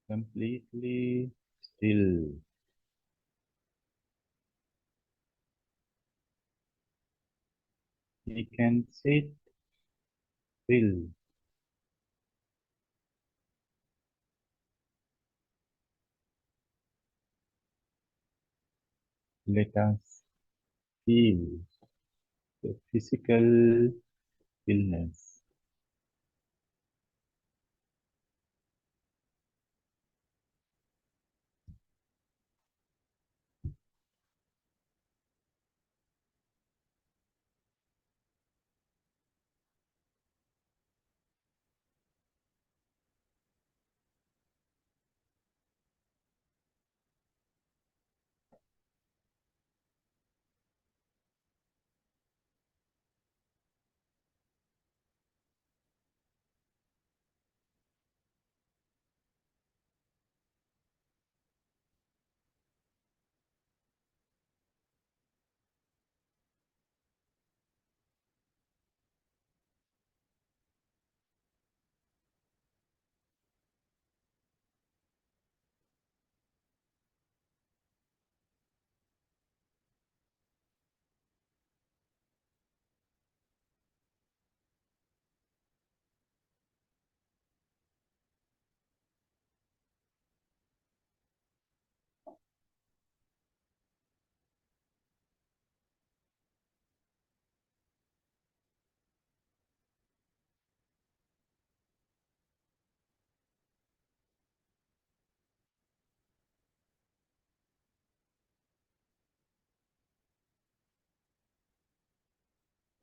completely still. We can sit still. Let us feel the physical stillness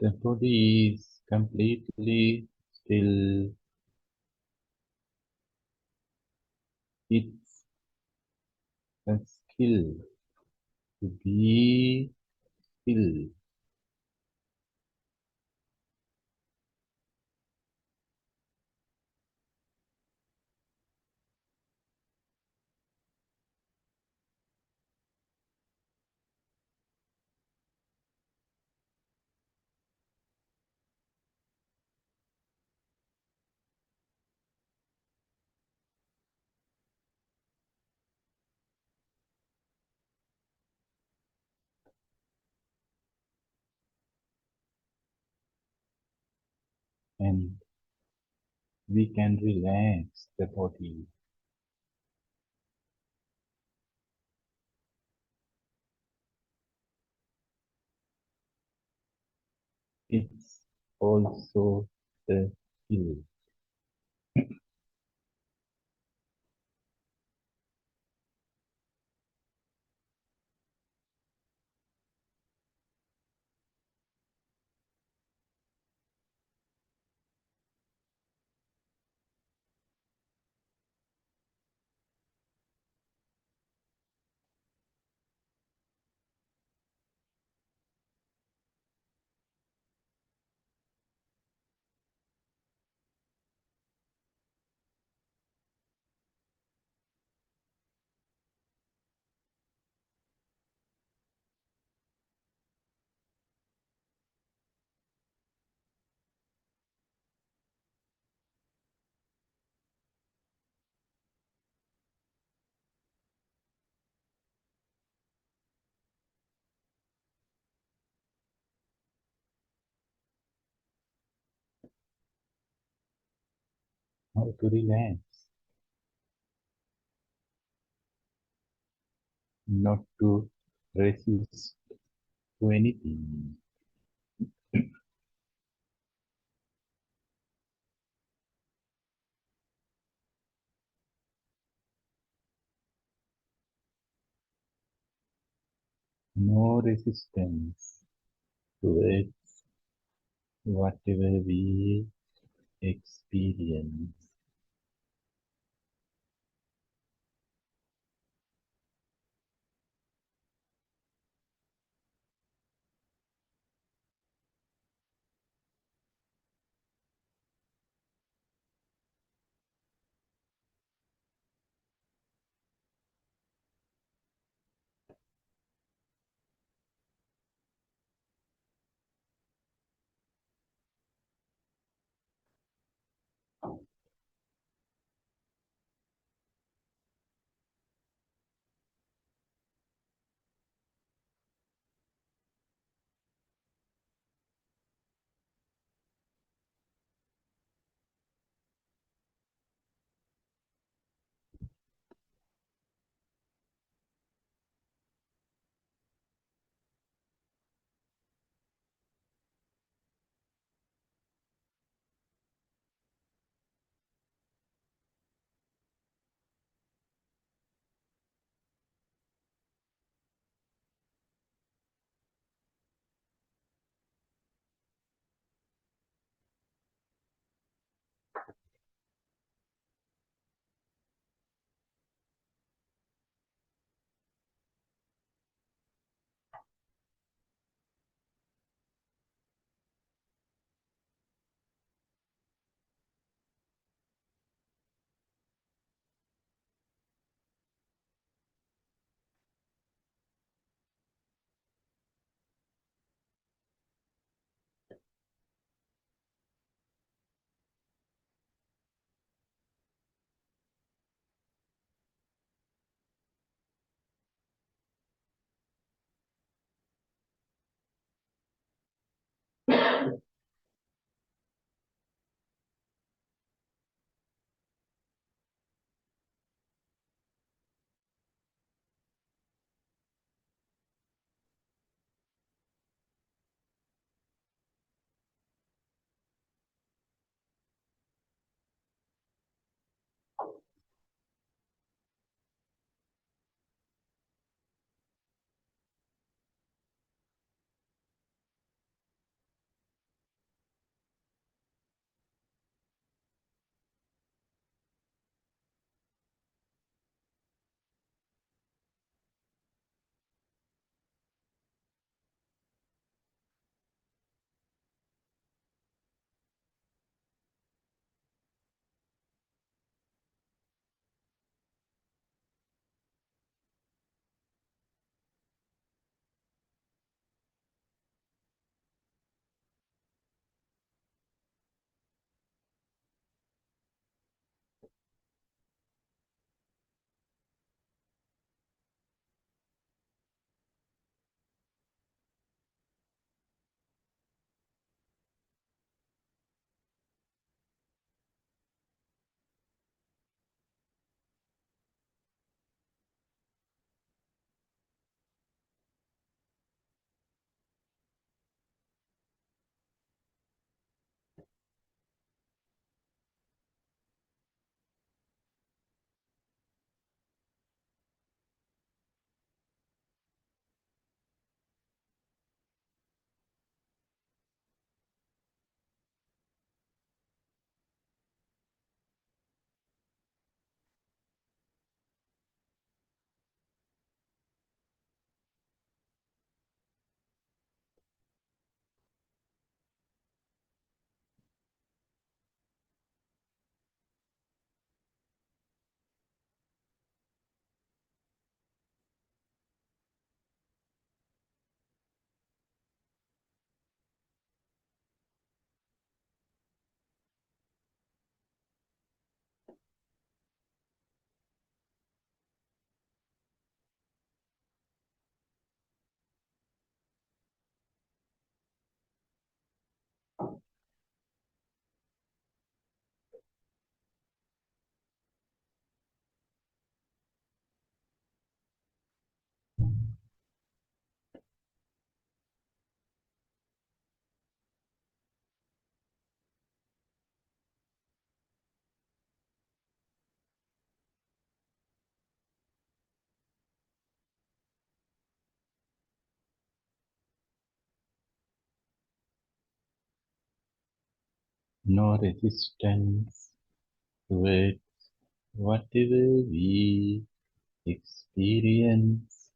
the body is completely still. It's a skill to be still. And we can relax the body. It's also the skill. How to relax, not to resist to anything. No resistance towards whatever we experience. no resistance towards whatever we experience.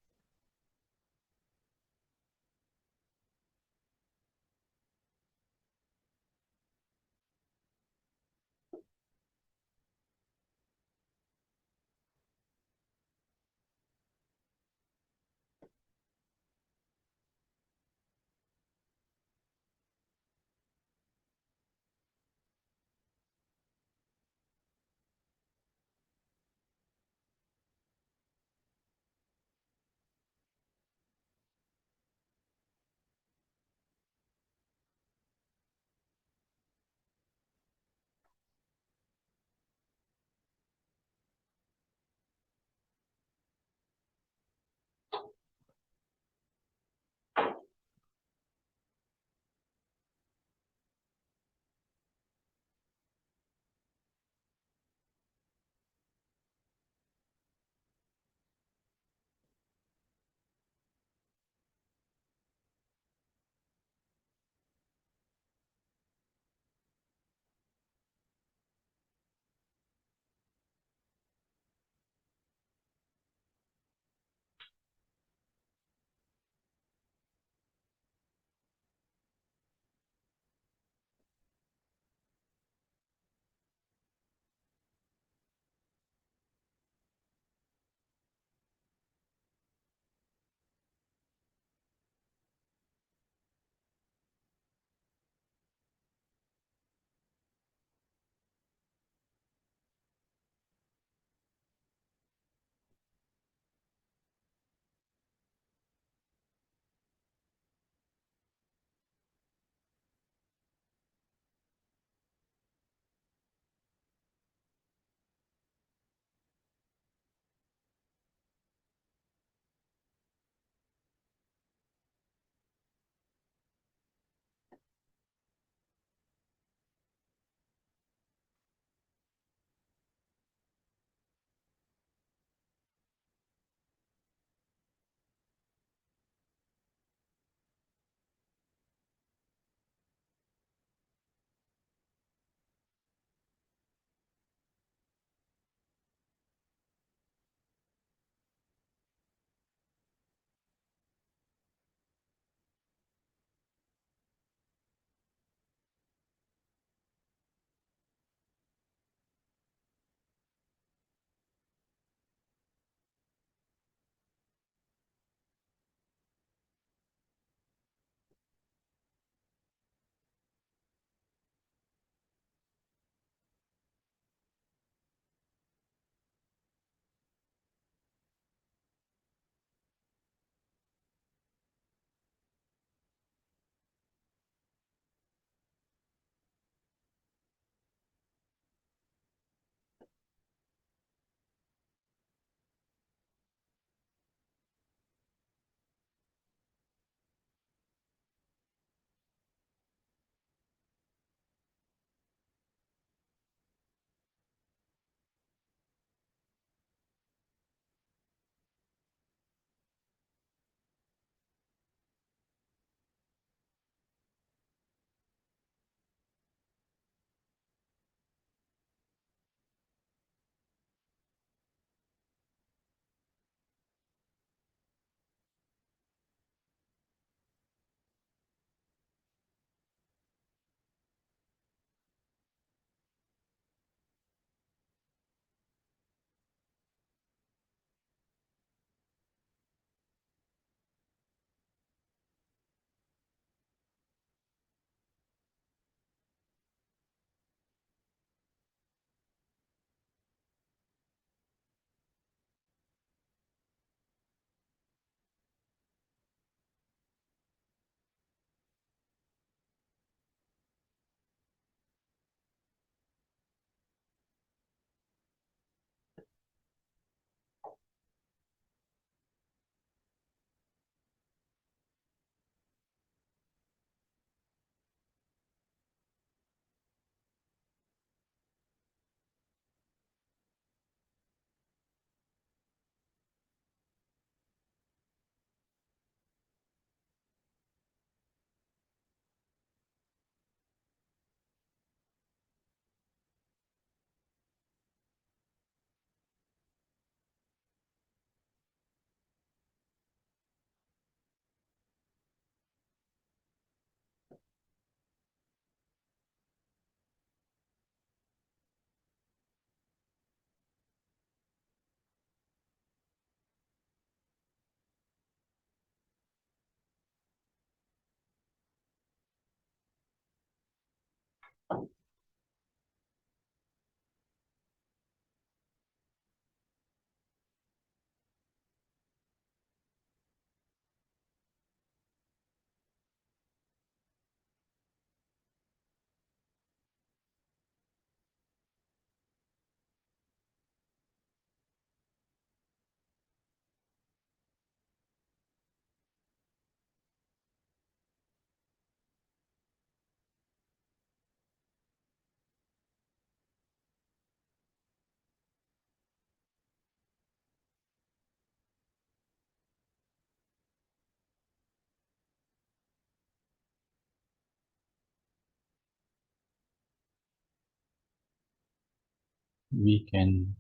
We can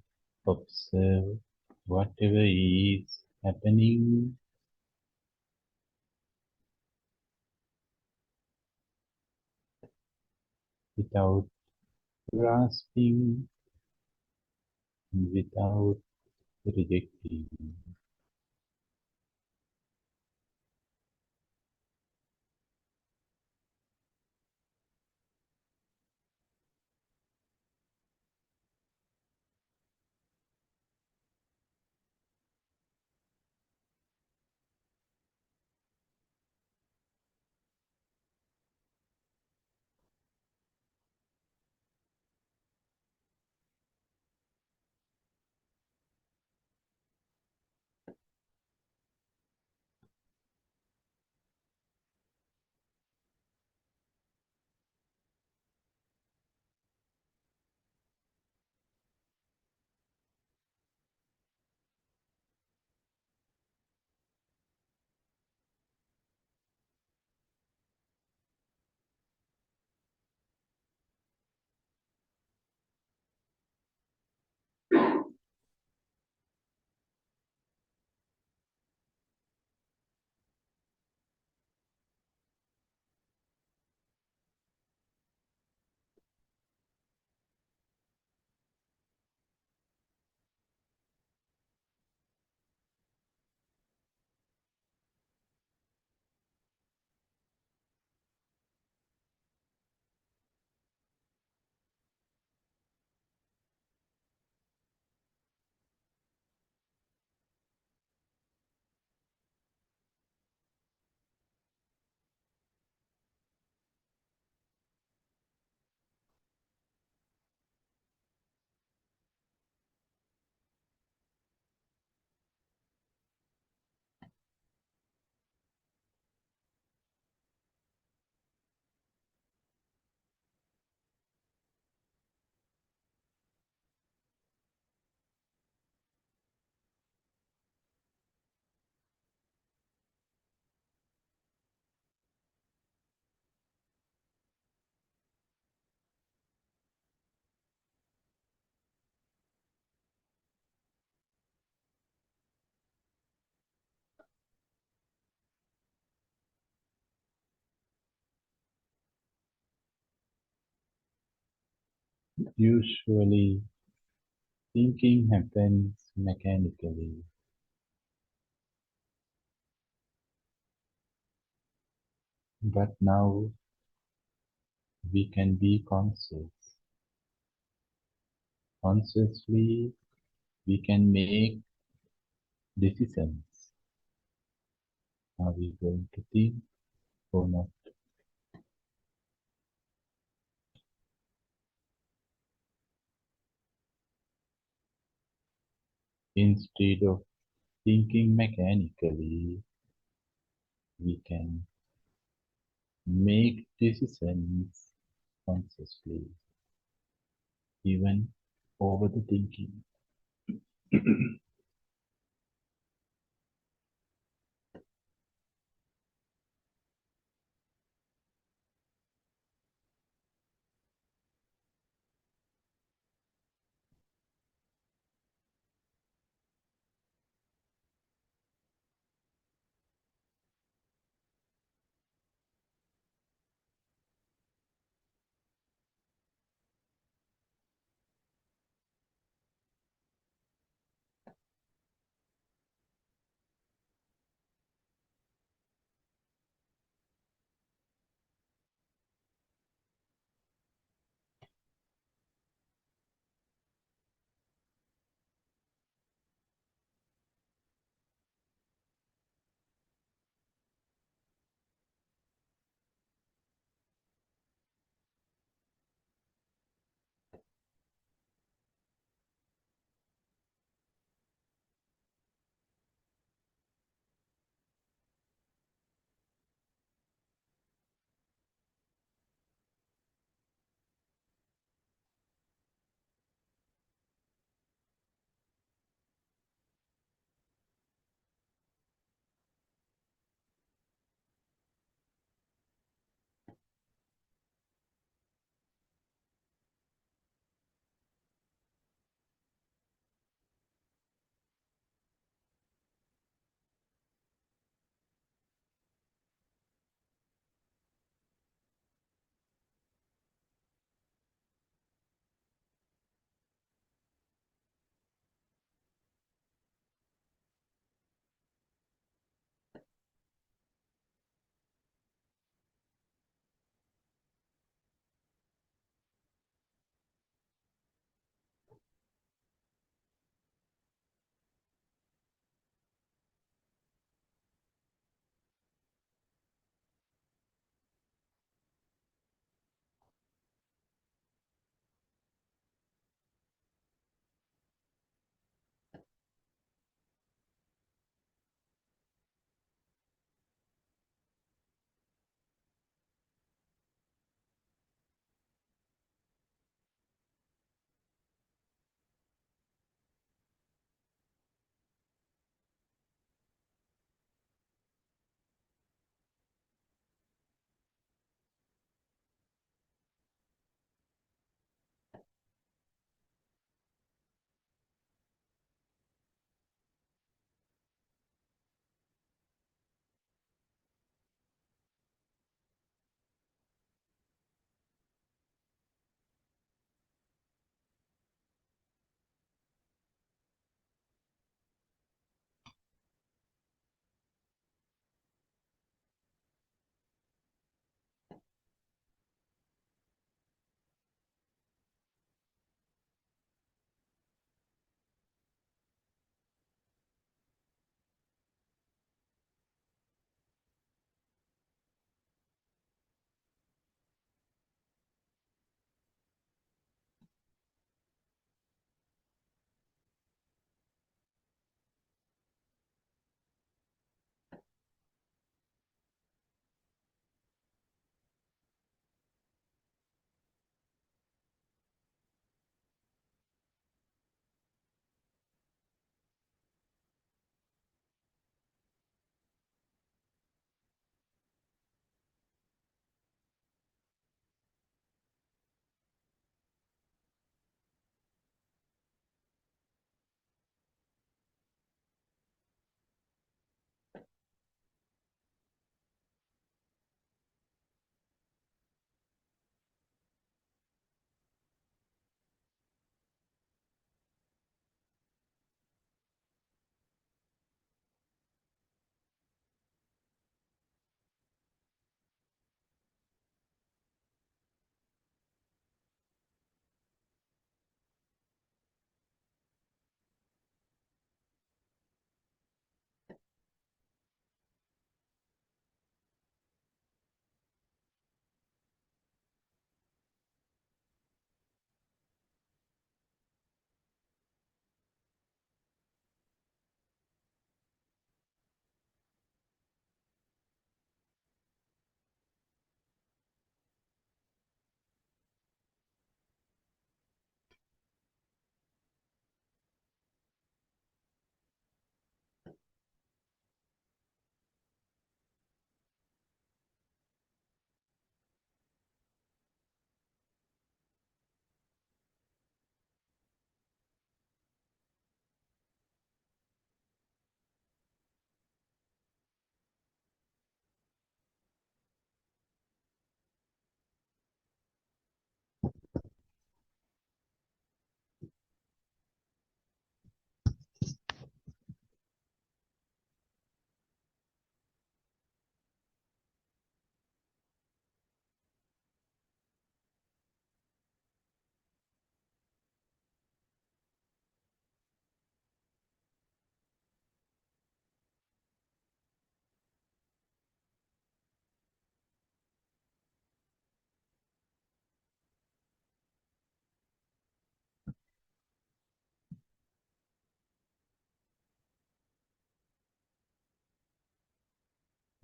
observe whatever is happening without grasping, without rejecting. Usually, thinking happens mechanically, but now we can be conscious. Consciously, we can make decisions. Are we going to think or not? Instead of thinking mechanically, we can make decisions consciously, even over the thinking.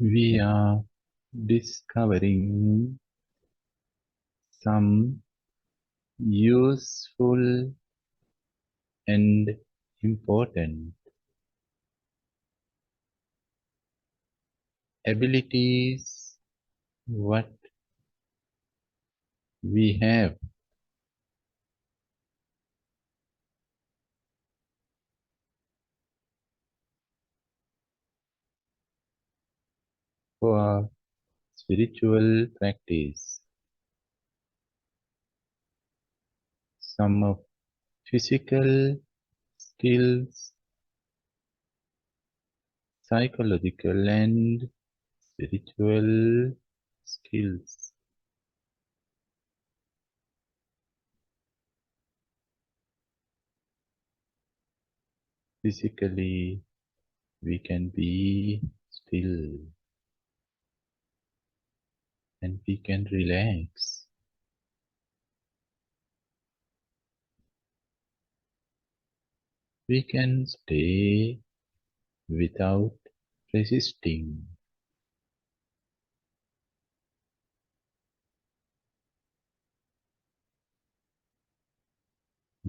we are discovering some useful and important abilities what we have for spiritual practice. Some of physical skills, psychological and spiritual skills. Physically, we can be still and we can relax. We can stay without resisting.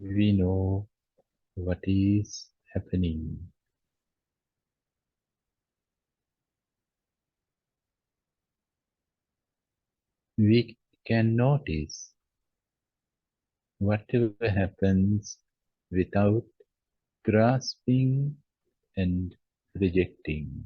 We know what is happening. We can notice whatever happens without grasping and rejecting.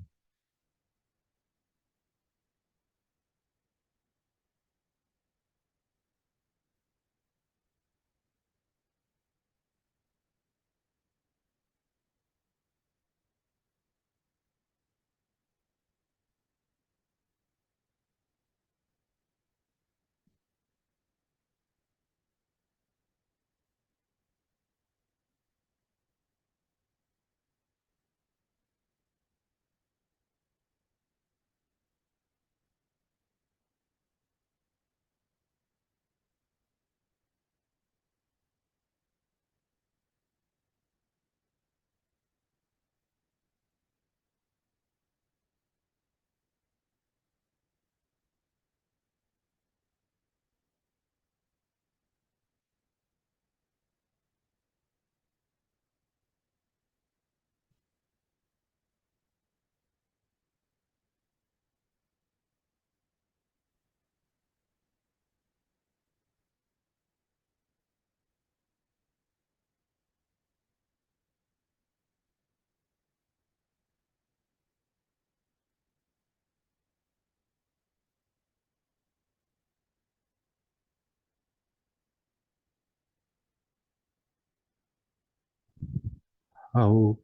How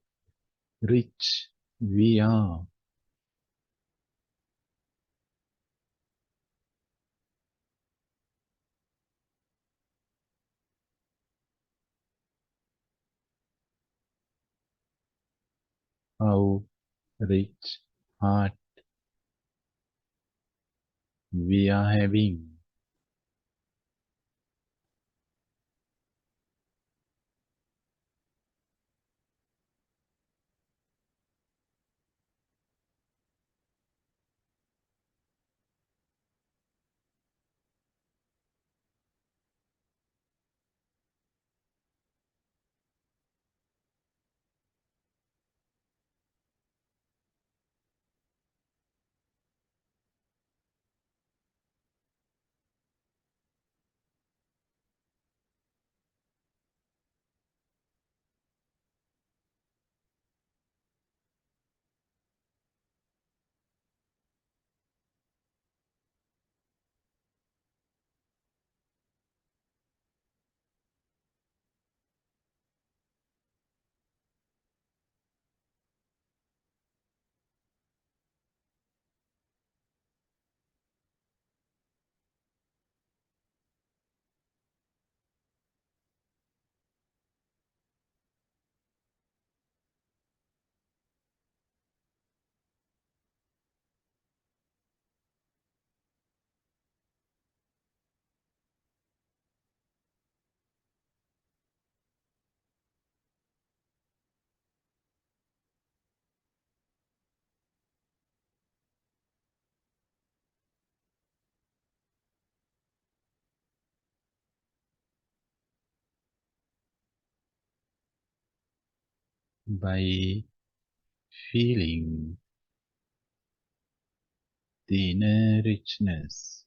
rich we are, how rich heart we are having. by feeling the inner richness.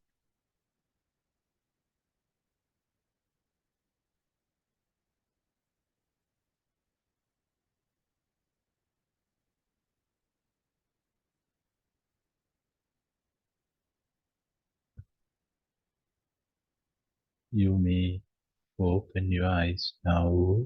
You may open your eyes now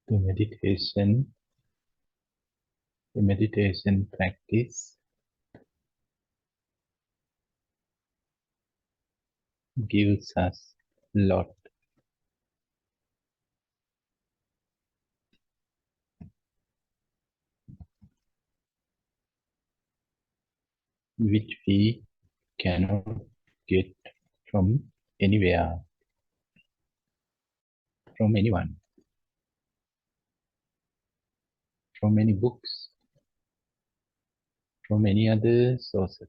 to meditation. The meditation practice gives us a lot which we cannot get from anywhere, from anyone, from any books, from any other sources,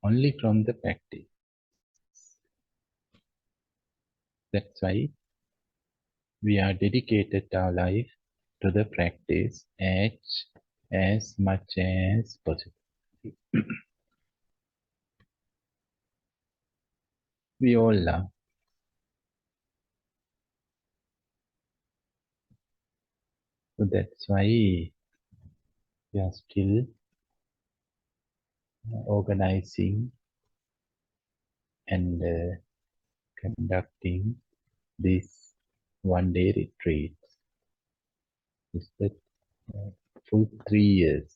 only from the practice. That's why we are dedicated our life to the practice as much as possible. We all love. So that's why we are still organizing and conducting this one-day retreat. It's the full 3 years.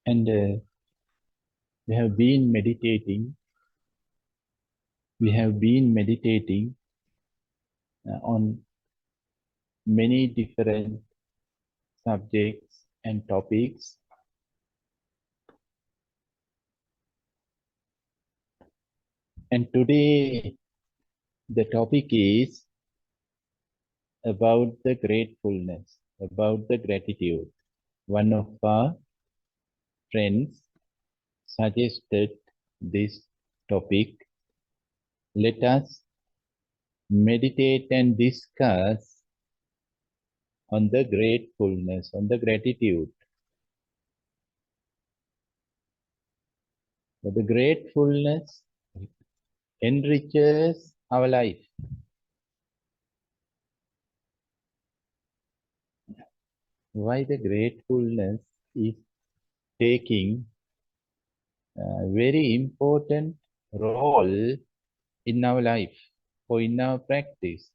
And we have been meditating. We have been meditating on many different subjects and topics. And today the topic is about the gratefulness, about the gratitude. One of our friends suggested this topic. Let us meditate and discuss on the gratefulness, on the gratitude. So the gratefulness enriches our life. Why the gratefulness is taking a very important role in our life or in our practice.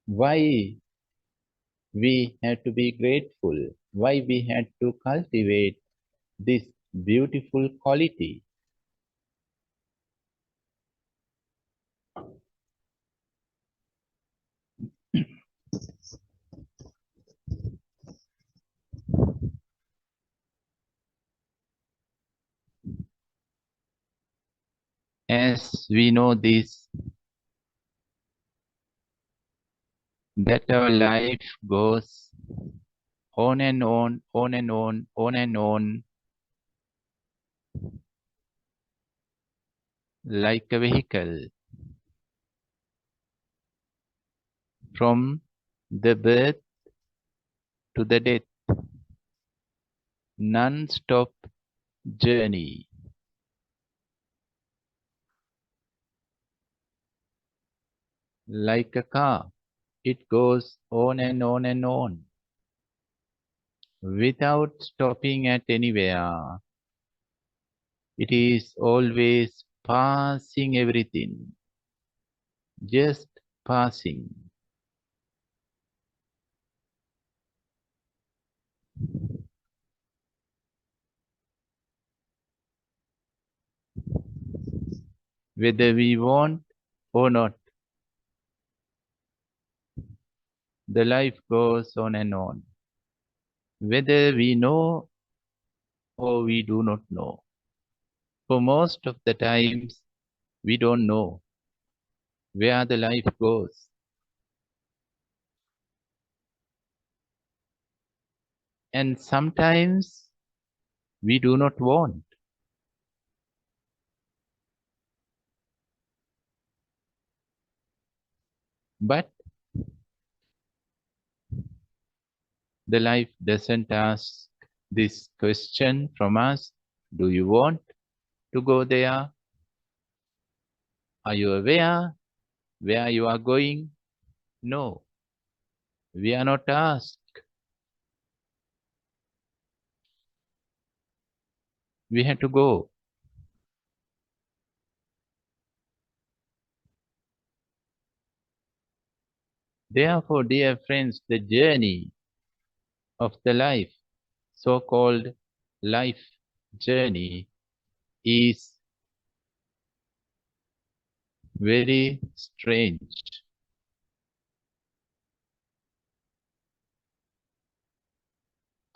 Why we had to be grateful, why we had to cultivate this beautiful quality. As we know this, that our life goes on and on, on and on, on and on, like a vehicle, from the birth to the death, non-stop journey. Like a car, it goes on and on and on, without stopping at anywhere. It is always passing everything, just passing. Whether we want or not, the life goes on and on. Whether we know or we do not know. For most of the times, we don't know where the life goes. And sometimes we do not want. But the life doesn't ask this question from us. Do you want to go there? Are you aware where you are going? No, we are not asked. We have to go. Therefore, dear friends, the journey of the life, so-called life journey, is very strange.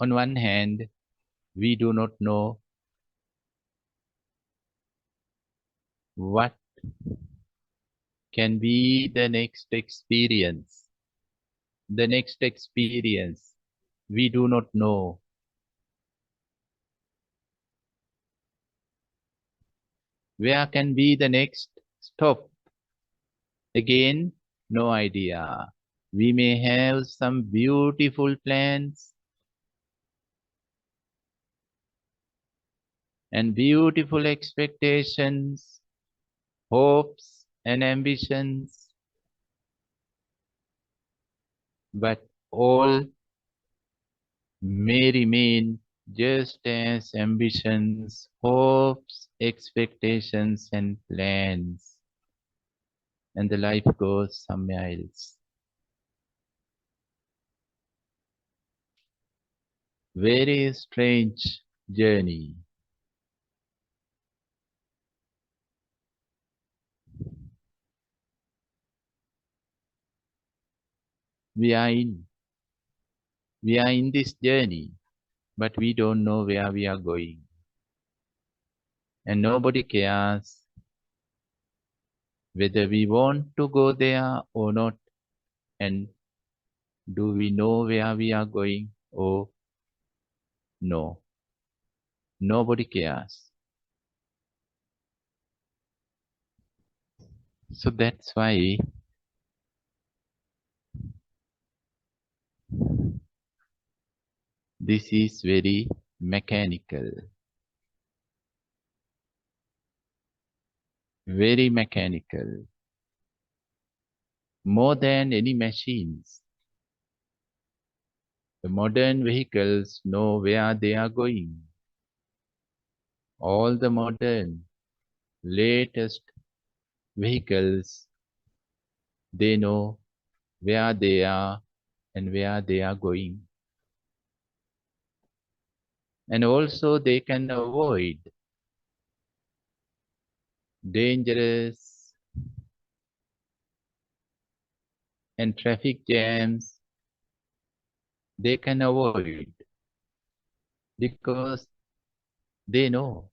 On one hand, we do not know what can be the next experience. The next experience, we do not know. Where can be the next stop? Again, no idea. We may have some beautiful plans and beautiful expectations, hopes and ambitions, but all may remain just as ambitions, hopes, expectations, and plans, and the life goes somewhere else. Very strange journey. We are in. We are in this journey, but we don't know where we are going. And nobody cares whether we want to go there or not. And do we know where we are going? Oh, no. Nobody cares. So that's why this is very mechanical. Very mechanical. More than any machines. The modern vehicles know where they are going. All the modern, latest vehicles, they know where they are and where they are going. And also they can avoid dangerous and traffic jams. They can avoid because they know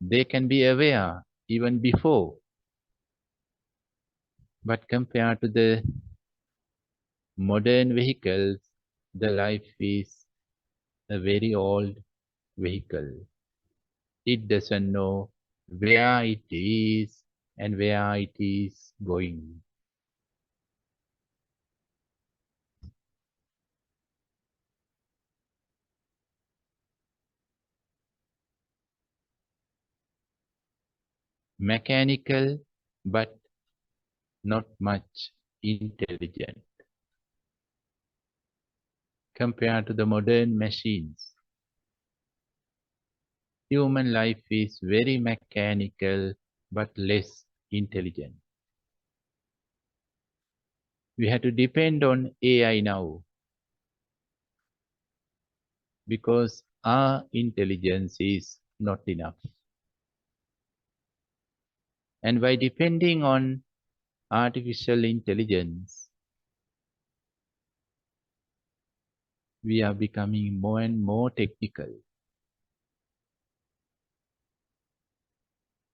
they can be aware even before. But compared to the modern vehicles, the life is a very old vehicle. It doesn't know where it is and where it is going. Mechanical, but not much intelligent compared to the modern machines. Human life is very mechanical but less intelligent. We have to depend on AI now because our intelligence is not enough. And by depending on artificial intelligence, we are becoming more and more technical,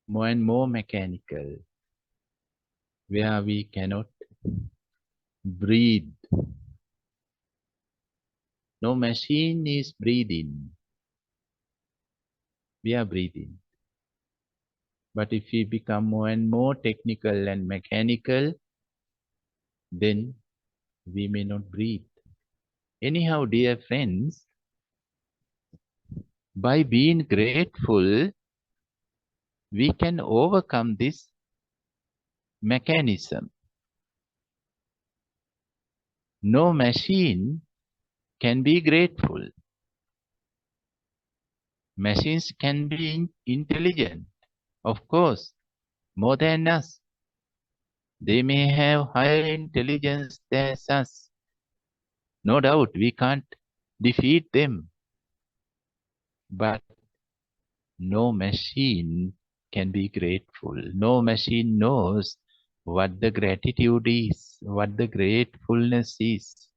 more and more mechanical, where we cannot breathe. No machine is breathing. We are breathing. But if we become more and more technical and mechanical, then we may not breathe. Anyhow, dear friends, by being grateful, we can overcome this mechanism. No machine can be grateful. Machines can be intelligent, of course, more than us. They may have higher intelligence than us. No doubt we can't defeat them. But no machine can be grateful. No machine knows what the gratitude is, what the gratefulness is.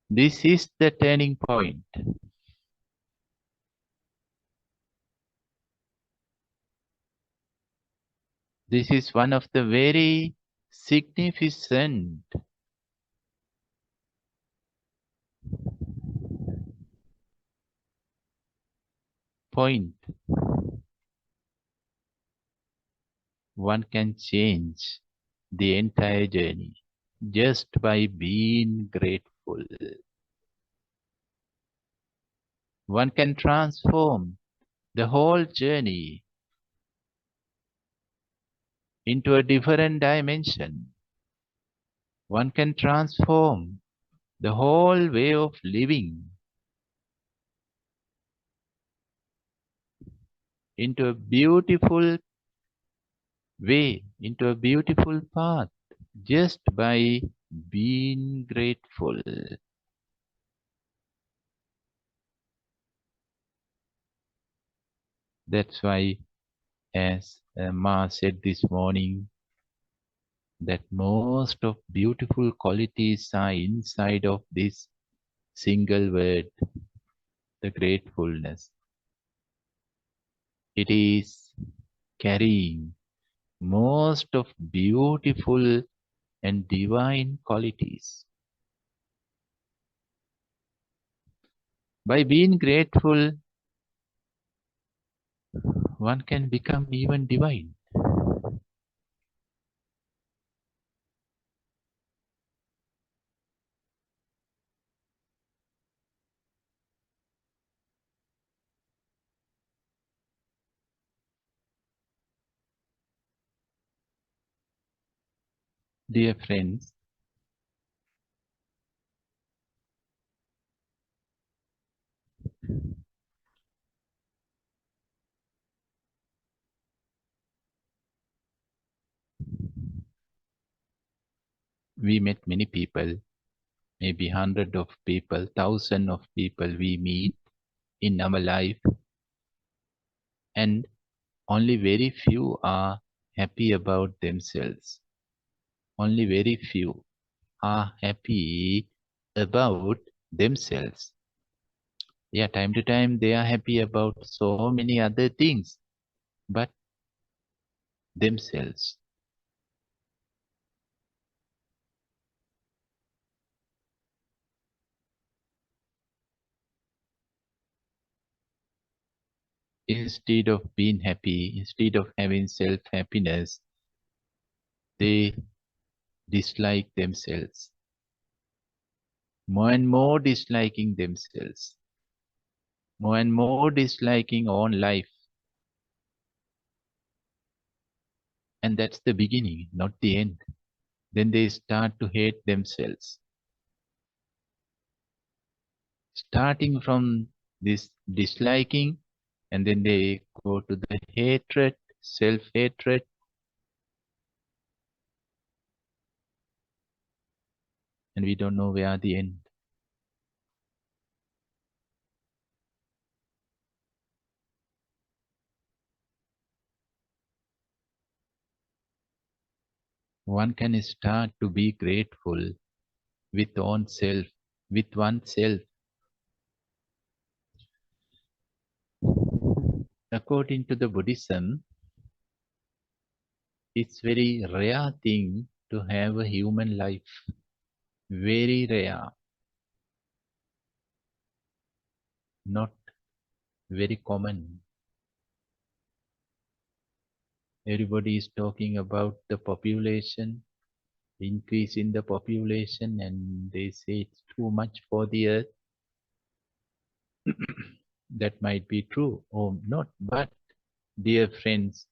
This is the turning point. This is one of the very significant point. One can change the entire journey just by being grateful. One can transform the whole journey into a different dimension. One can transform the whole way of living into a beautiful way, into a beautiful path, just by being grateful. That's why, as Ma said this morning, that most of beautiful qualities are inside of this single word, the gratefulness. It is carrying most of beautiful and divine qualities. By being grateful, one can become even divine. Dear friends, We met many people, maybe hundred of people, thousand of people we meet in our life, and only very few are happy about themselves. Only very few are happy about themselves. Yeah, time to time they are happy about so many other things, but themselves. Instead of being happy, instead of having self happiness, they dislike themselves. More and more disliking themselves. More and more disliking own life. And that's the beginning, not the end. Then they start to hate themselves. Starting from this disliking, and then they go to the hatred, self-hatred, and we don't know where the end. One can start to be grateful with oneself, with oneself. According to the Buddhism, it's very rare thing to have a human life. Very rare. Not very common. Everybody is talking about the population, increase in the population, and they say it's too much for the earth. That might be true or not, but dear friends,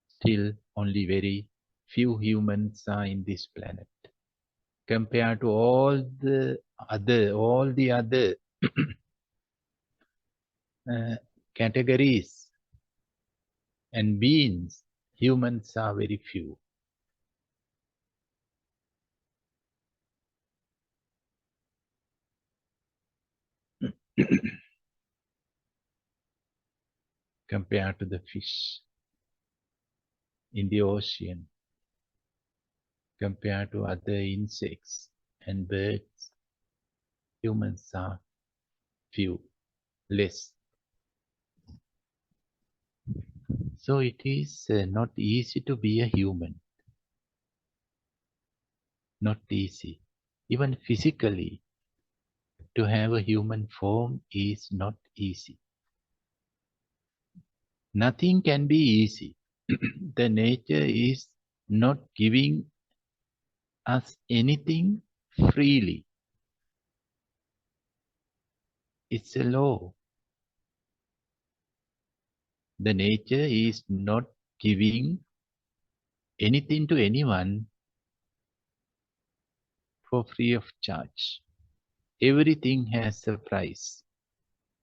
still only very few humans are in this planet. Compared to all the other uh, categories and beings, humans are very few. Compared to the fish in the ocean, compared to other insects and birds, humans are few, less. So it is not easy to be a human. Not easy. Even physically, to have a human form is not easy. Nothing can be easy. The nature is not giving us anything freely. It's a law. The nature is not giving anything to anyone for free of charge. Everything has a price.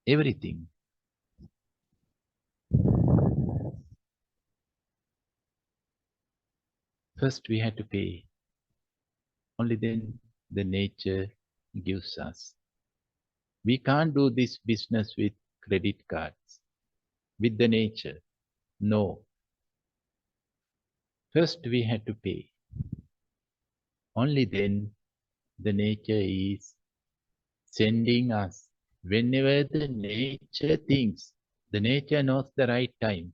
Everything. First we had to pay. Only then the nature gives us. We can't do this business with credit cards, with the nature. No. First we had to pay. Only then the nature is sending us. Whenever the nature thinks, the nature knows the right time.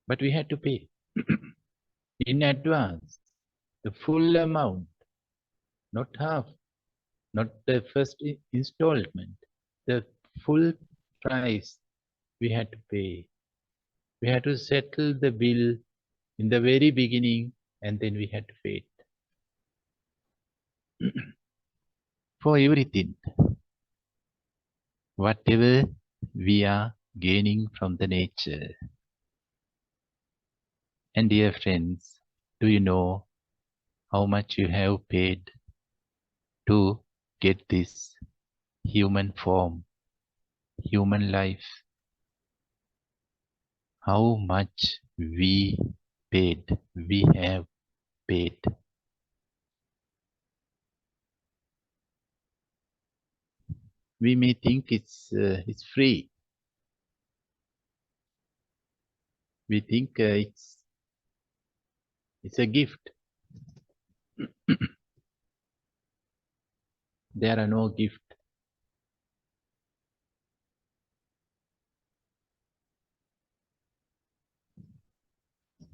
But we had to pay in advance the full amount, not half, not the first installment, the full price we had to pay. We had to settle the bill in the very beginning, and then we had to pay it for everything, whatever we are gaining from the nature. And dear friends, do you know how much you have paid to get this human form, human life? How much we paid, we have paid. We may think it's free. We think it's a gift. There are no gift.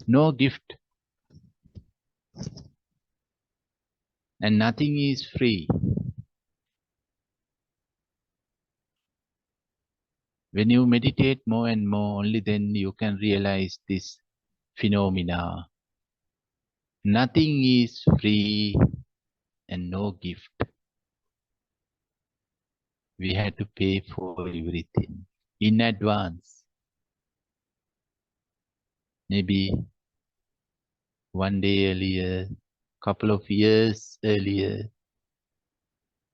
No gift. And nothing is free. When you meditate more and more, only then you can realize this phenomena. Nothing is free and no gift. We had to pay for everything in advance. Maybe one day earlier, couple of years earlier,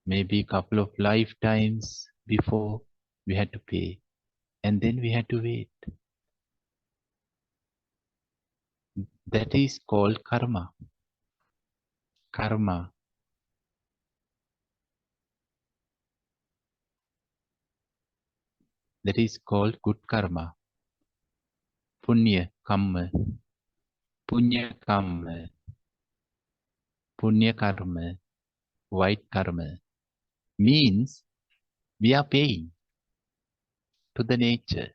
maybe couple of lifetimes before, we had to pay. And then we had to wait. That is called karma. Karma. That is called good karma. Punya karma. Punya karma. Punya karma. White karma. Means we are paying to the nature.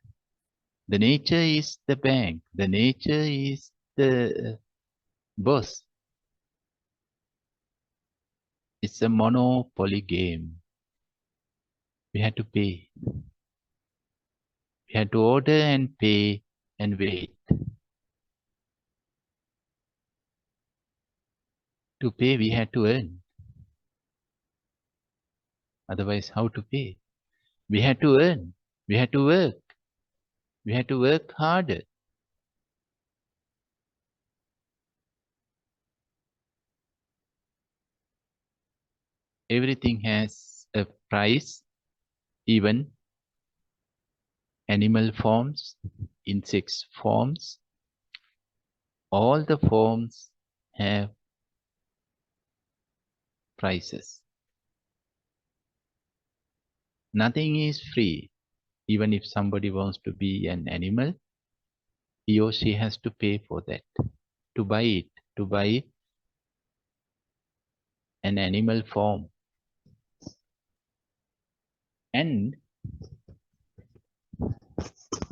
The nature is the bank. The nature is the boss. It's a monopoly game. We had to pay. We had to order and pay and wait. To pay, we had to earn. Otherwise, how to pay? We had to earn. We had to work. We had to work harder. Everything has a price, even animal forms, insect forms. All the forms have prices. Nothing is free. Even if somebody wants to be an animal, he or she has to pay for that. To buy it, to buy an animal form. And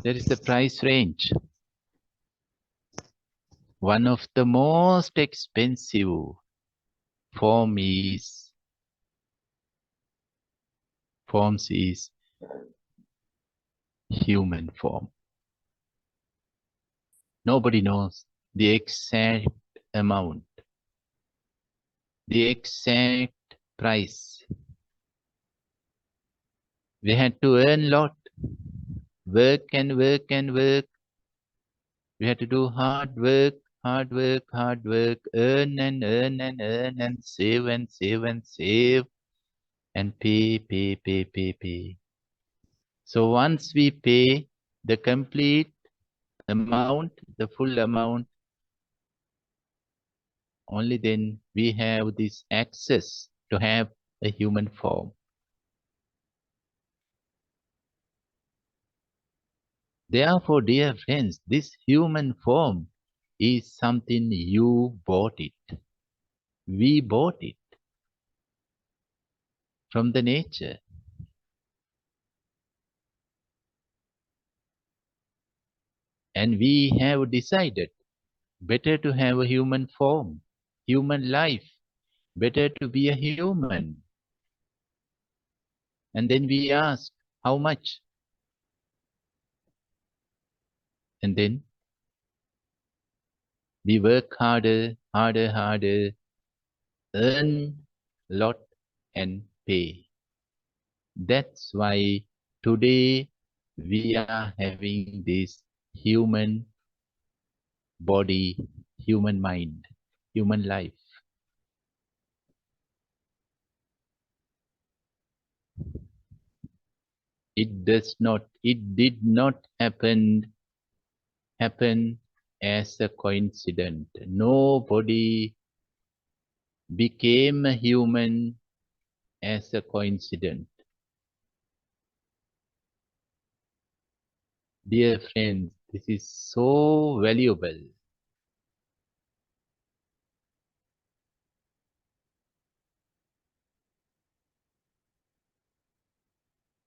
there is a price range. One of the most expensive forms is human form. Nobody knows the exact amount, the exact price. We had to earn a lot, work and work and work. We had to do hard work, earn and earn and earn and save and save and save and pay. So once we pay the complete amount, the full amount, only then we have this access to have a human form. Therefore, dear friends, this human form is something you bought it. We bought it from the nature. And we have decided better to have a human form, human life, better to be a human. And then we ask, how much? And then we work harder, earn a lot and pay. That's why today we are having this human body, human mind, human life. It did not happen as a coincidence. Nobody became a human as a coincidence. Dear friends, this is so valuable.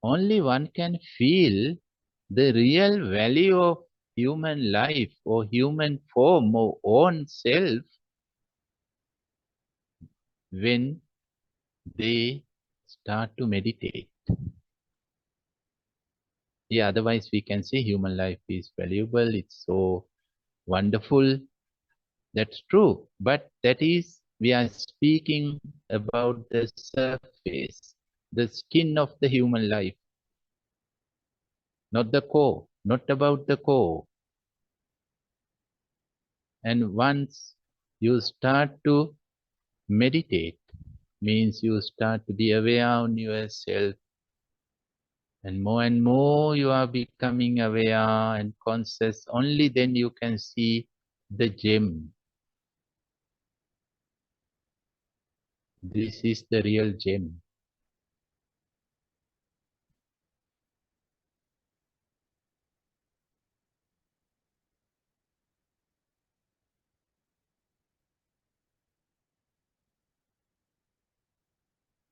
Only one can feel the real value of human life or human form or own self when they start to meditate. Yeah, otherwise we can say human life is valuable, it's so wonderful. That's true. But that is, we are speaking about the surface, the skin of the human life, not the core, not about the core. And once you start to meditate, means you start to be aware on yourself, and more you are becoming aware and conscious, only then you can see the gem. This is the real gem.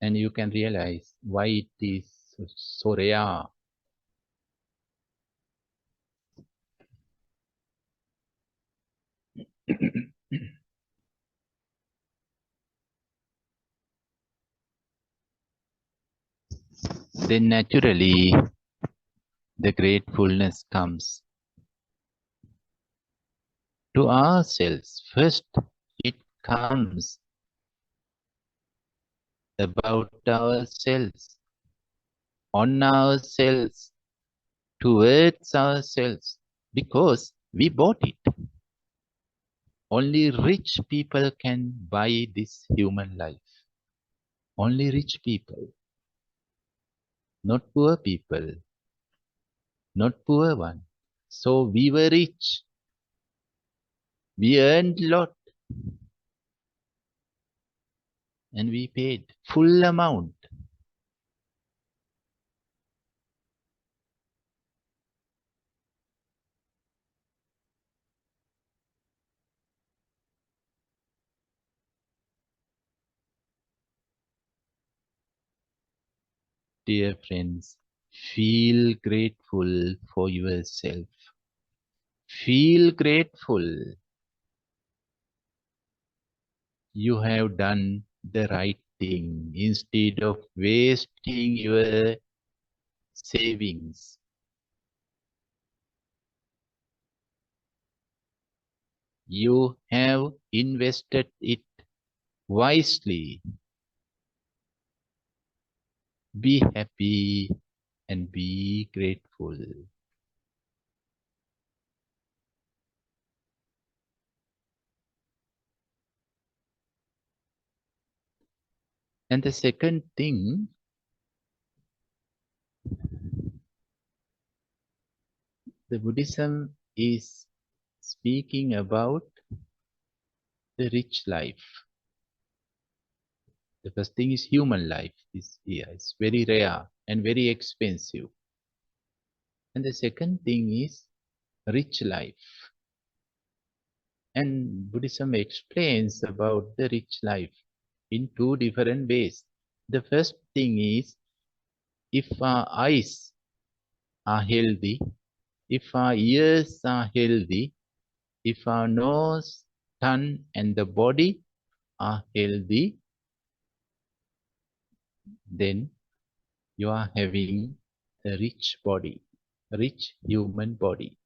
And you can realize why it is so rare. Then naturally the gratefulness comes to ourselves. First, it comes about ourselves, on ourselves, towards ourselves, because we bought it. Only rich people can buy this human life. Only rich people, not poor people, not poor one. So we were rich. We earned a lot and we paid full amount. Dear friends, feel grateful for yourself. Feel grateful. You have done the right thing instead of wasting your savings. You have invested it wisely. Be happy and be grateful. And the second thing, the Buddhism is speaking about the rich life. The first thing is human life. It's very rare and very expensive. And the second thing is rich life. And Buddhism explains about the rich life in two different ways. The first thing is, if our eyes are healthy, if our ears are healthy, if our nose, tongue, and the body are healthy, then you are having a rich body, a rich human body.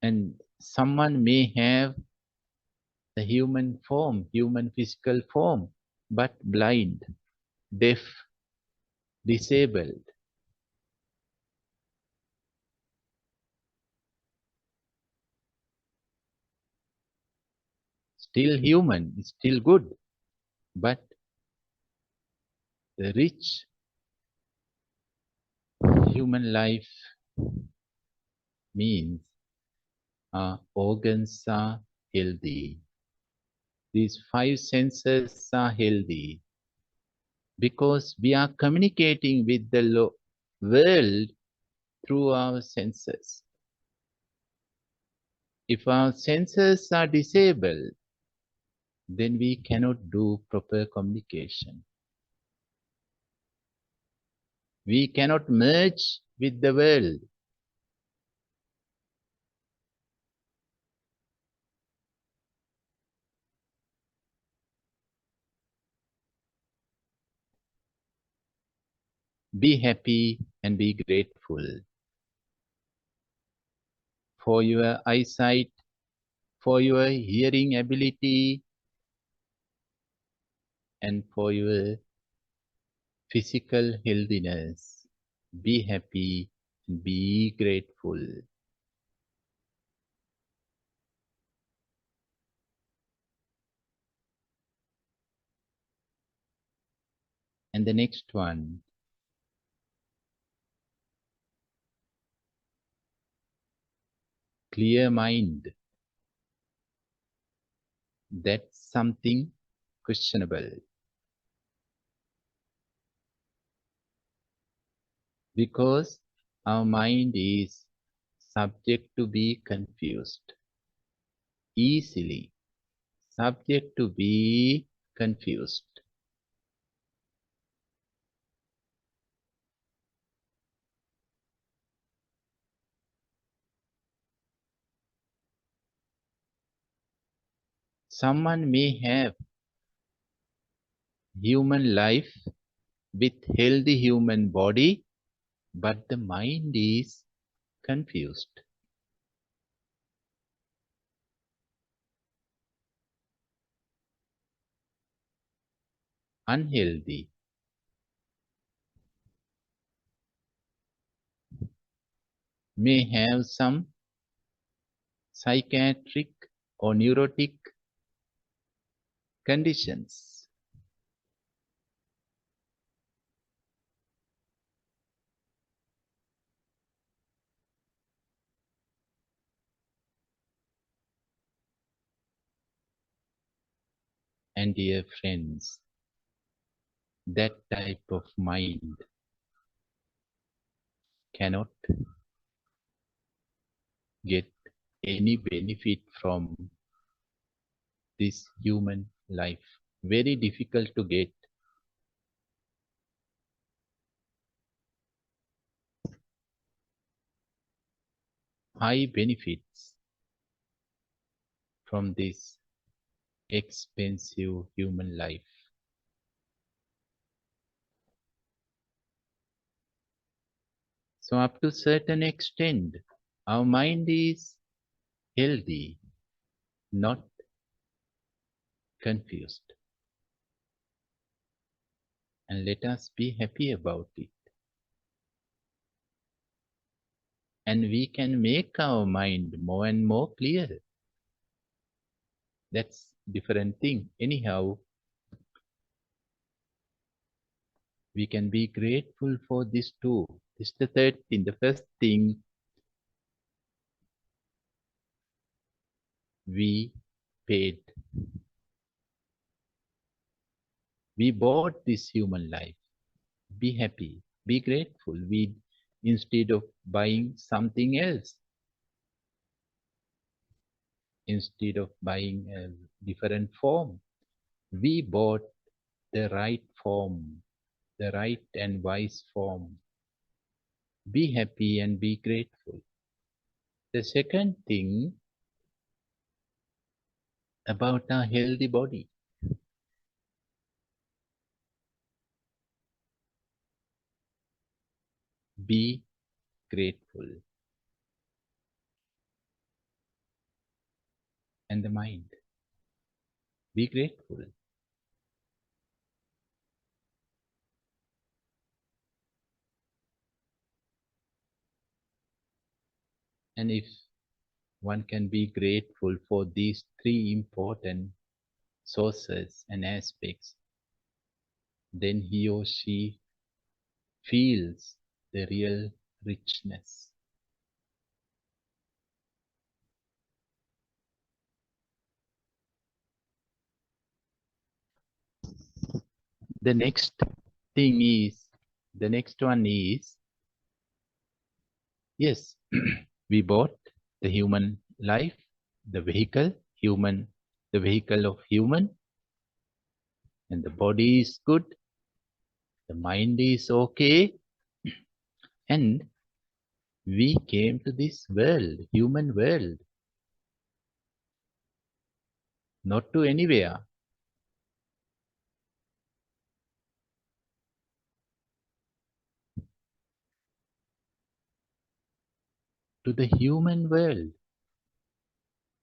And someone may have the human form, human physical form, but blind, deaf, disabled. Still human, still good, but the rich human life means Our organs are healthy. These five senses are healthy because we are communicating with the world through our senses. If our senses are disabled, then we cannot do proper communication. We cannot merge with the world. Be happy and be grateful for your eyesight, for your hearing ability, and for your physical healthiness. Be happy and be grateful. And the next one, clear mind. That's something questionable because our mind is subject to be confused, easily subject to be confused. Someone may have human life with healthy human body, but the mind is confused, unhealthy, may have some psychiatric or neurotic conditions. And dear friends, that type of mind cannot get any benefit from this human life. Very difficult to get high benefits from this expensive human life. So up to certain extent, our mind is healthy, not confused. And let us be happy about it. And we can make our mind more and more clear. That's different thing. Anyhow, we can be grateful for this too. This is the third thing. The first thing, we paid. We bought this human life. Be happy. Be grateful. We instead of buying something else, instead of buying a different form, we bought the right form, the right and wise form. Be happy and be grateful. The second thing about a healthy body, be grateful. And the mind, be grateful. And if one can be grateful for these three important sources and aspects, then he or she feels the real richness. The next thing is, the next one is, yes, we bought the human life, the vehicle, human, the vehicle of human, and the body is good, the mind is okay, and we came to this world, human world, not to anywhere, to the human world.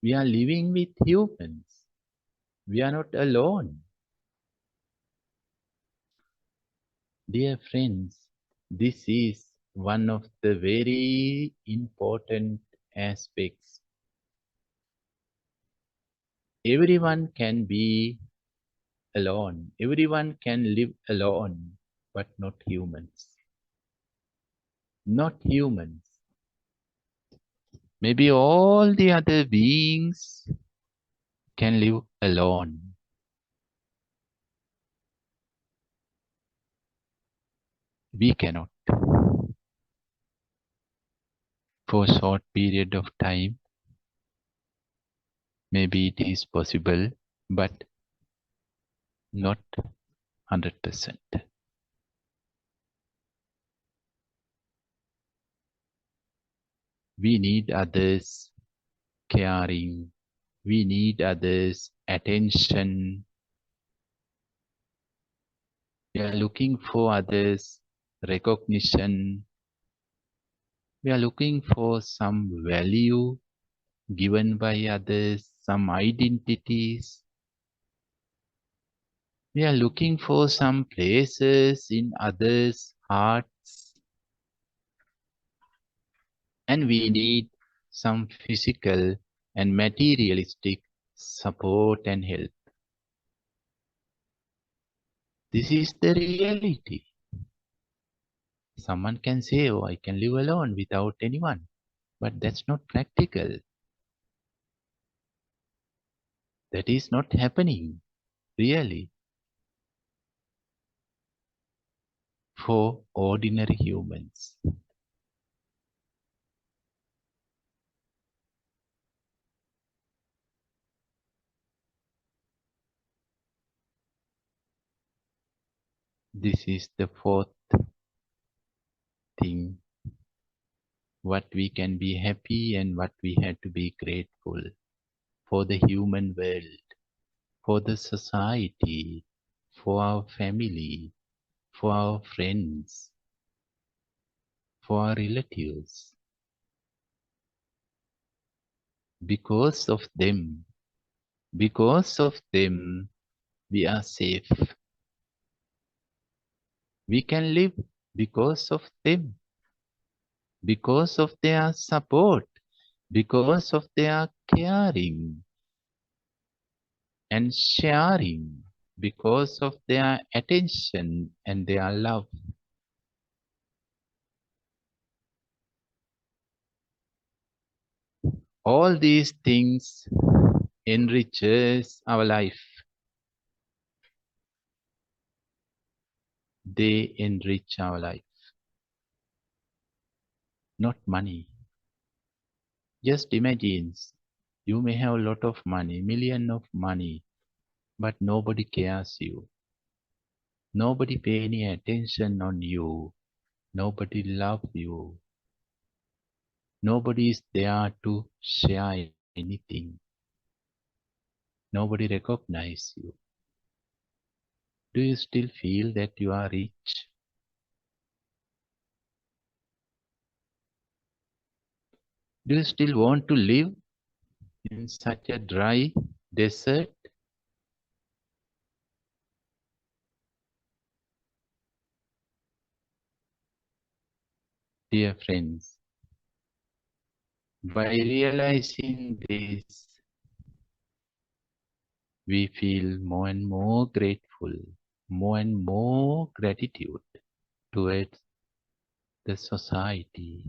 We are living with humans. We are not alone. Dear friends, this is one of the very important aspects. Everyone can be alone. Everyone can live alone, but not humans. Not humans. Maybe all the other beings can live alone. We cannot. For a short period of time, maybe it is possible, but not 100%. We need others caring. We need others attention. We are looking for others recognition. We are looking for some value given by others, some identities. We are looking for some places in others' hearts, and we need some physical and materialistic support and help. This is the reality. Someone can say, oh, I can live alone without anyone, but that's not practical. That is not happening, really, for ordinary humans. This is the fourth thing, what we can be happy and what we have to be grateful for the human world, for the society, for our family, for our friends, for our relatives. Because of them, we are safe. We can live because of them, because of their support, because of their caring and sharing, because of their attention and their love. All these things enriches our life. They enrich our life, not money. Just imagine, you may have a lot of money, million of money, but nobody cares you. Nobody pay any attention on you. Nobody love you. Nobody is there to share anything. Nobody recognize you. Do you still feel that you are rich? Do you still want to live in such a dry desert? Dear friends, by realizing this, we feel more and more grateful, more and more gratitude towards the society.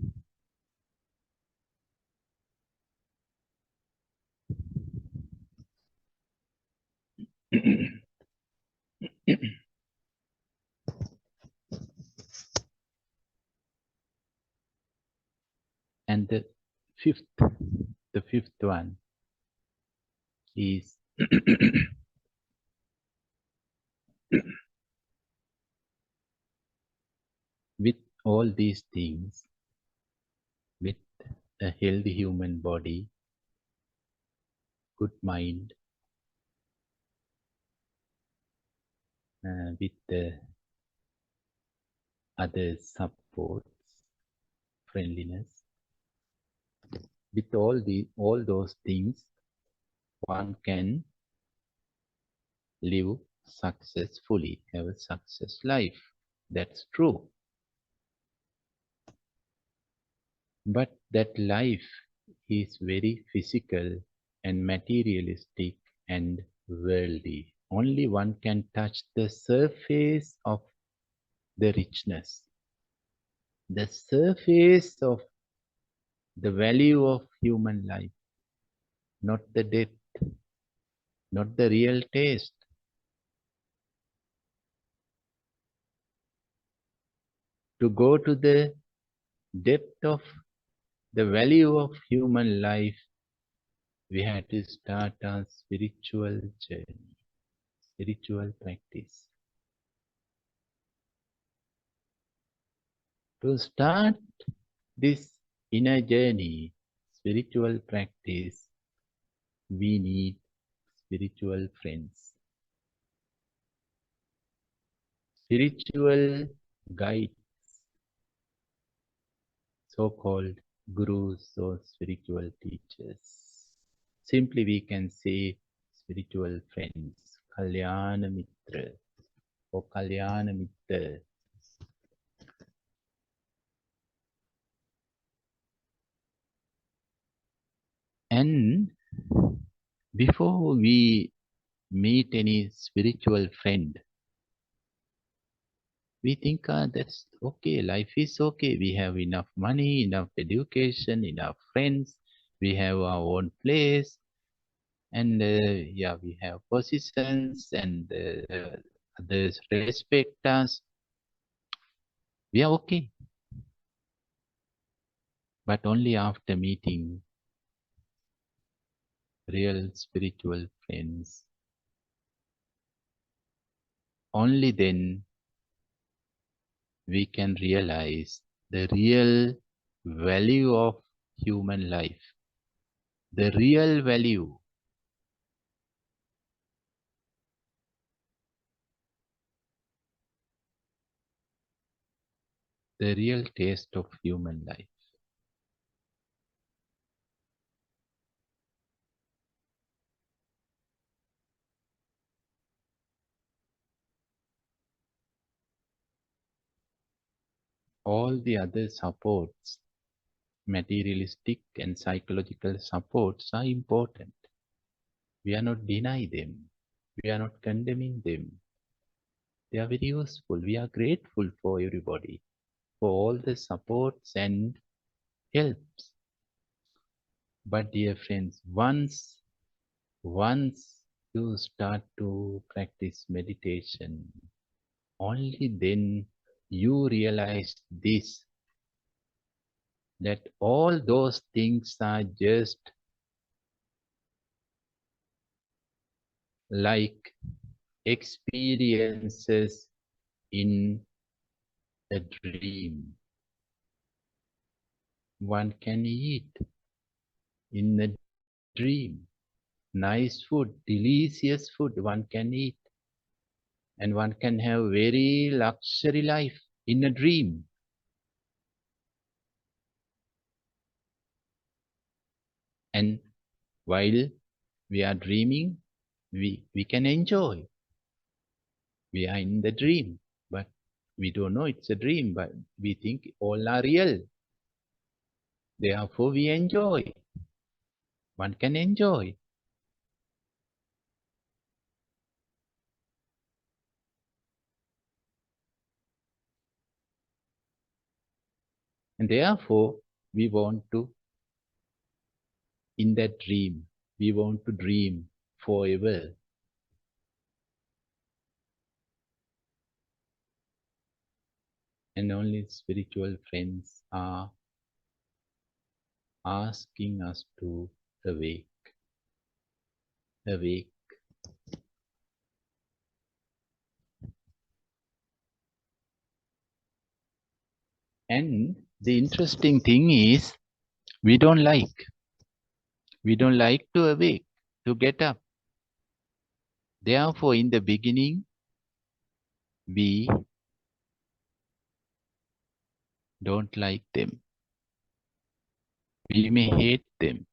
fifth, the fifth one is with all these things, with a healthy human body, good mind, with the other supports, friendliness, with all those things, one can live successfully, have a success life. That's true. But that life is very physical and materialistic and worldly. Only one can touch the surface of the richness, the surface of the value of human life, not the depth, not the real taste. To go to the depth of the value of human life, we had to start our spiritual journey, spiritual practice. To start this inner journey, spiritual practice, we need spiritual friends, spiritual guides, so-called gurus or spiritual teachers. Simply we can say spiritual friends, Kalyana Mitra or Kalyana Mitra. And before we meet any spiritual friend, we think that's okay, life is okay. We have enough money, enough education, enough friends, we have our own place, and yeah, we have positions, and others respect us. We are okay. But only after meeting real spiritual friends, only then we can realize the real value of human life, the real value, the real taste of human life. All the other supports, materialistic and psychological supports, are important. We are not denying them. We are not condemning them. They are very useful. We are grateful for everybody, for all the supports and helps. But dear friends, once you start to practice meditation, only then you realize this, that all those things are just like experiences in a dream. One can eat in a dream. Nice food, delicious food one can eat. And one can have very luxury life in a dream. And while we are dreaming, we can enjoy. We are in the dream, but we don't know it's a dream, but we think all are real. Therefore we enjoy. One can enjoy. And therefore we want to, in that dream, we want to dream forever. And only spiritual friends are asking us to awake, awake. And the interesting thing is, we don't like. We don't like to awake, to get up. Therefore, in the beginning, we don't like them. We may hate them.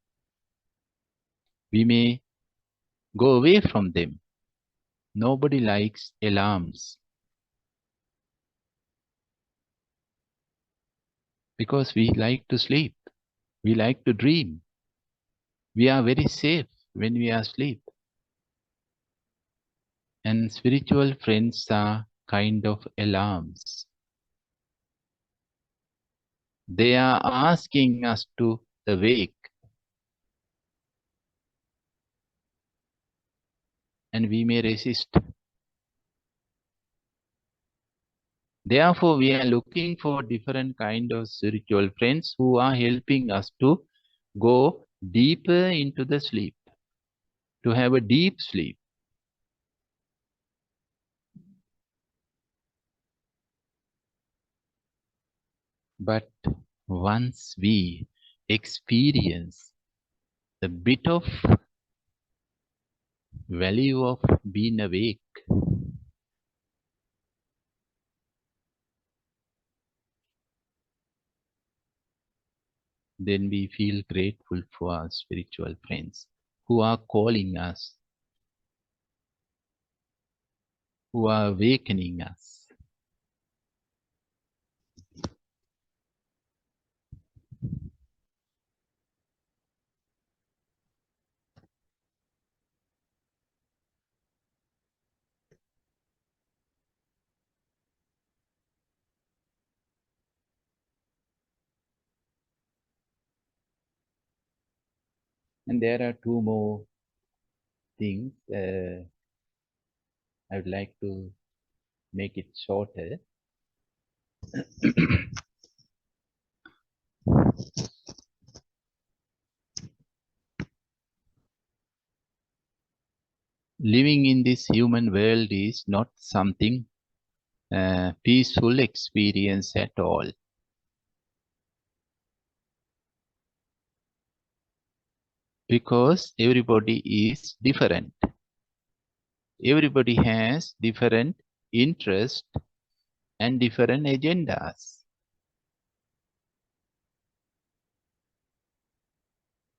We may go away from them. Nobody likes alarms because we like to sleep. We like to dream. We are very safe when we are asleep. And spiritual friends are kind of alarms. They are asking us to awake. And we may resist. Therefore, we are looking for different kind of spiritual friends who are helping us to go deeper into the sleep, to have a deep sleep. But once we experience the bit of value of being awake, then we feel grateful for our spiritual friends who are calling us, who are awakening us. And there are two more things I would like to make it shorter. Living in this human world is not something peaceful experience at all. Because everybody is different. Everybody has different interests and different agendas.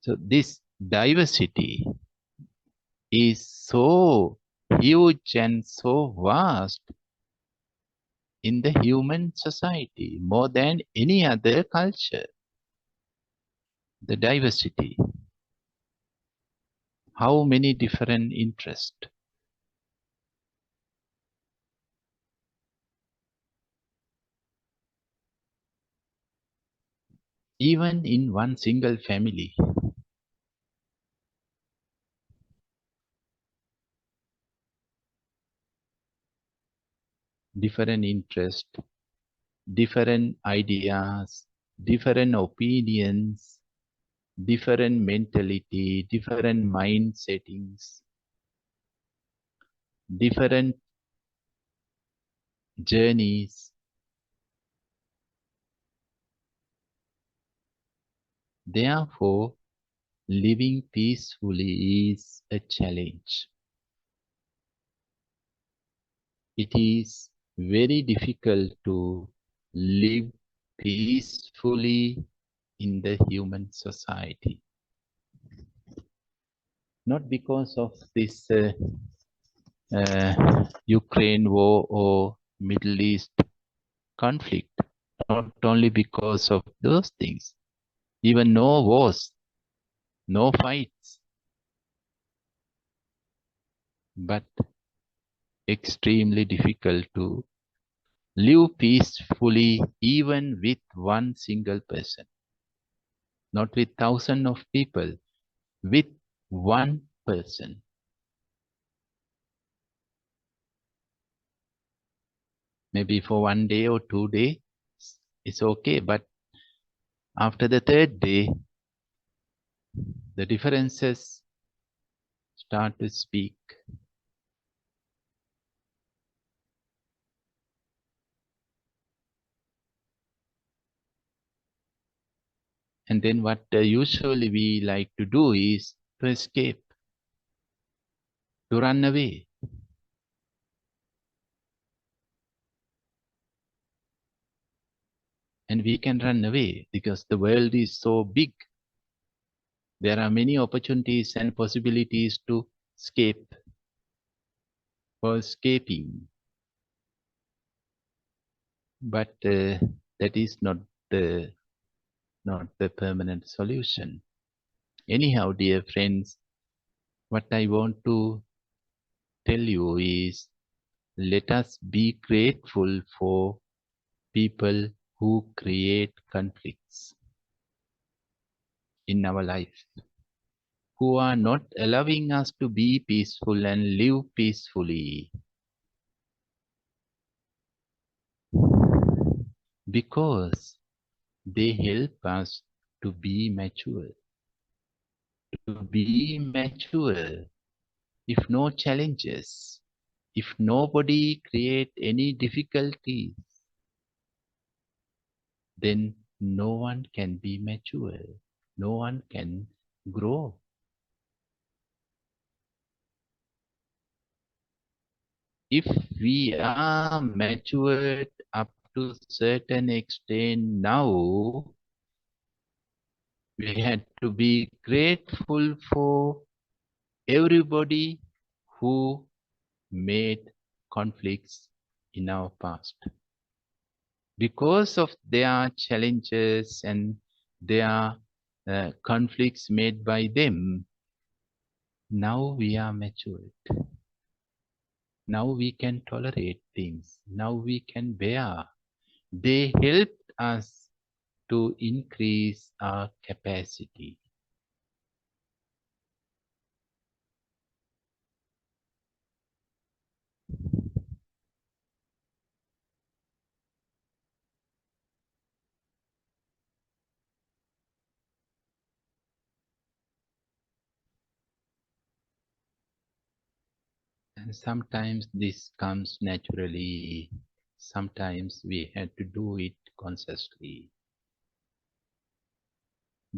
So this diversity is so huge and so vast in the human society, more than any other culture. The diversity. How many different interests? Even in one single family, different interests, different ideas, different opinions, different mentality, different mind settings, different journeys. Therefore, living peacefully is a challenge. It is very difficult to live peacefully in the human society. Not because of this Ukraine war or Middle East conflict, not only because of those things, even no wars, no fights, but extremely difficult to live peacefully even with one single person, not with thousands of people, with one person. Maybe for 1 day or 2 days, it's okay, but after the third day, The differences start to speak. And then what usually we like to do is to escape, to run away. And we can run away because the world is so big. There are many opportunities and possibilities to escape or escaping. But that is the not the permanent solution. Anyhow, dear friends, what I want to tell you is let us be grateful for people who create conflicts in our life, who are not allowing us to be peaceful and live peacefully, because they help us to be mature. To be mature, if no challenges, if nobody create any difficulties, then no one can be mature. No one can grow. If we are matured up to certain extent now, we had to be grateful for everybody who made conflicts in our past. Because of their challenges and their conflicts made by them, now we are matured. Now we can tolerate things. Now we can bear. They helped us to increase our capacity. And sometimes this comes naturally. Sometimes we had to do it consciously.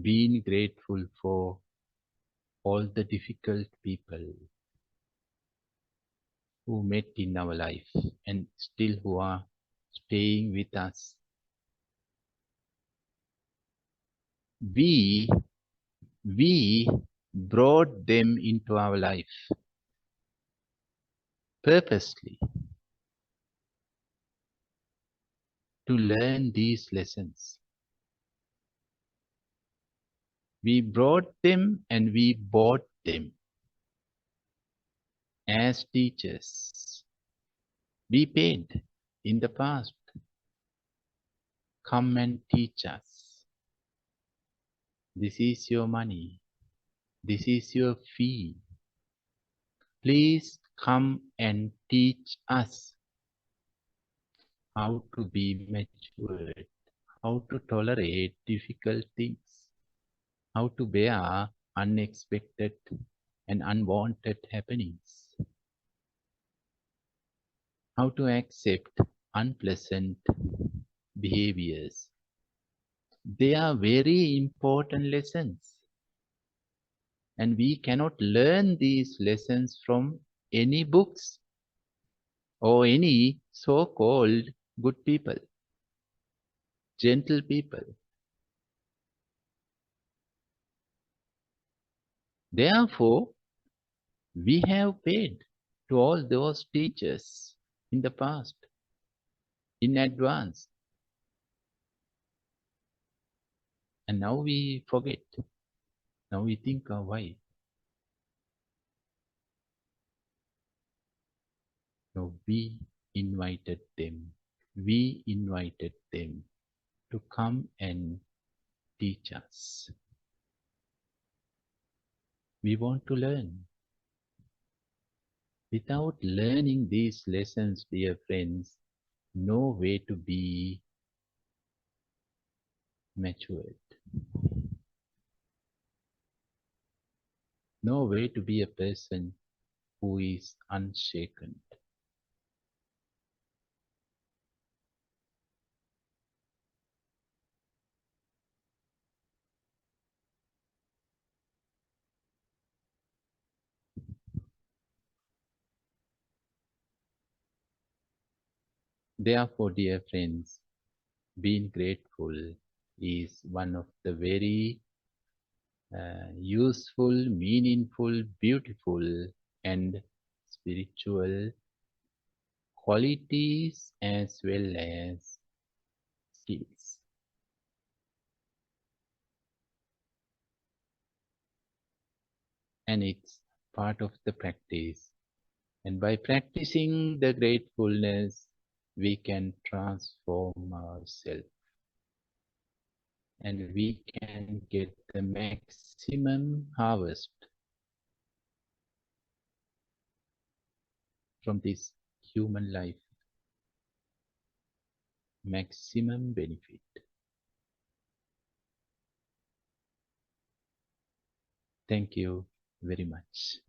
Being grateful for all the difficult people who met in our life and still who are staying with us. We, we brought them into our life purposely to learn these lessons. We brought them and we bought them as teachers. We paid in the past. Come and teach us. This is your money. This is your fee. Please come and teach us how to be matured, how to tolerate difficult things, how to bear unexpected and unwanted happenings, how to accept unpleasant behaviors. They are very important lessons, and we cannot learn these lessons from any books or any so-called good people, gentle people. Therefore, we have paid to all those teachers in the past, in advance. And now we forget. Now we think, oh, why? No, we invited them. We invited them to come and teach us. We want to learn. Without learning these lessons, dear friends, no way to be matured. no way to be a person who is unshaken. Therefore, dear friends, being grateful is one of the very useful, meaningful, beautiful, and spiritual qualities as well as skills. And it's part of the practice. And by practicing the gratefulness, we can transform ourselves and we can get the maximum harvest from this human life, maximum benefit. Thank you very much.